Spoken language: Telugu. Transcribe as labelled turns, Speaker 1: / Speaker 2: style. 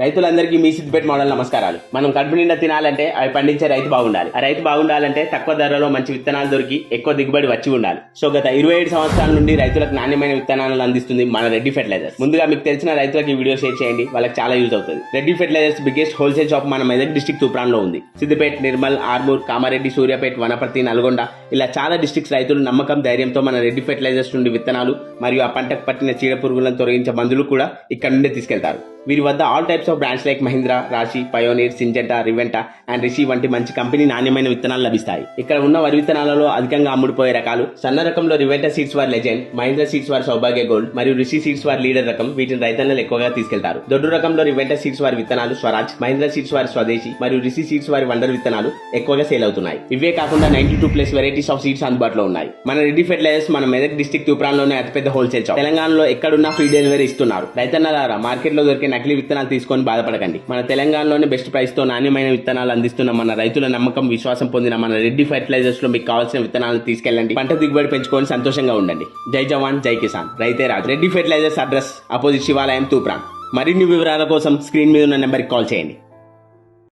Speaker 1: రైతులందరికీ మీ సిద్దిపేట మోడల్ నమస్కారాలు. మనం కడుపు నిండా తినాలంటే అవి పండించే రైతు బాగుండాలి. ఆ రైతు బాగుండాలంటే తక్కువ ధరలో మంచి విత్తనాలు దొరికి ఎక్కువ దిగుబడి వచ్చి ఉండాలి. సో గత 27 సంవత్సరాల నుండి రైతులకు నాణ్యమైన విత్తనాలను అందిస్తుంది మన రెడ్డి ఫెర్టిలైజర్స్. ముందుగా మీకు తెలిసిన రైతులకు ఈ వీడియో షేర్ చేయండి, వాళ్ళకి చాలా యూజ్ అవుతుంది. Reddy fertilizers biggest wholesale shop మన మెదక్ డిస్ట్రిక్ట్ తూప్రాన్ లో ఉంది. సిద్దిపేట, నిర్మల్, ఆర్మూర్, కామారెడ్డి, సూర్యాపేట, వనపర్తి, నల్గొండ ఇలా చాలా డిస్ట్రిక్ట్స్ రైతులు నమ్మకం, ధైర్యంతో మన రెడ్డి ఫెర్టిలైజర్స్ నుండి విత్తనాలు మరియు ఆ పంటకు పట్టిన చీడ పురుగులను తొలగించే మందులు కూడా ఇక్కడ నుండి తీసుకెళ్తారు. వీరి వద్ద all types of brands like Mahindra, రాశి, పయోనీర్, సింజెంటా, రివెంటా అండ్ రిషి వంటి మంచి కంపెనీ నాణ్యమైన విత్తనాలు లభిస్తాయి. ఇక్కడ ఉన్న వరి విత్తనాలలో అధికంగా అమ్ముడుపోయే రకాలు సన్న రకంలో రివెంటా సీడ్స్ వారి లెజెండ్, మహీంద్రా సీడ్స్ వారి సౌభాగ్య గోల్డ్ మరియు రిషి సీడ్స్ వారి లీడర్ రకం. వీటిని రైతన్నలు ఎక్కువగా తీసుకెళ్తారు. దొడ్డు రకంలో రివెంటా సీడ్స్ వారి విత్తనాలు స్వరాజ్, మహీంద్రా సీడ్స్ వారి స్వదేశీ మరియు రిషి సీడ్స్ వారి వండర్ విత్తనాలు ఎక్కువగా సేల్ అవుతున్నాయి. ఇవే కాకుండా 92+ వెరైటీస్ ఆఫ్ సీడ్స్ అందుబాటులో ఉన్నాయి. మన రెడ్డి ఫెర్టిలైజర్స్ మన మెదక్ డిస్ట్రిక్ట్ తూప్రాన్ లోనే అతిపెద్ద హోల్సేల్ షాప్. తెలంగాణలో ఎక్కడున్నా ఫ్రీ డెలివరీ ఇస్తున్నారు. రైతన్నలారా, మార్కెట్ లో దొరికే నకిలీ విత్తనాలు తీసుకొని బాధపడకండి. మన తెలంగాణలోనే బెస్ట్ ప్రైస్ తో నాణ్యమైన విత్తనాలు అందిస్తున్న మన రైతుల నమ్మకం, విశ్వాసం పొందిన మన రెడ్డి ఫెర్టిలైజర్స్ లో మీకు కావాల్సిన విత్తనాలను తీసుకెళ్ళండి. పంట దిగుబడి పెంచుకొని సంతోషంగా ఉండండి. జై జవాన్, జై కిసాన్, రైతే రాజు. రెడ్డి ఫెర్టిలైజర్స్ అడ్రస్ అపోజిట్ శివాలయం, తూప్రాన్. మరిన్ని వివరాల కోసం స్క్రీన్ మీద ఉన్న నెంబర్కి కాల్ చేయండి.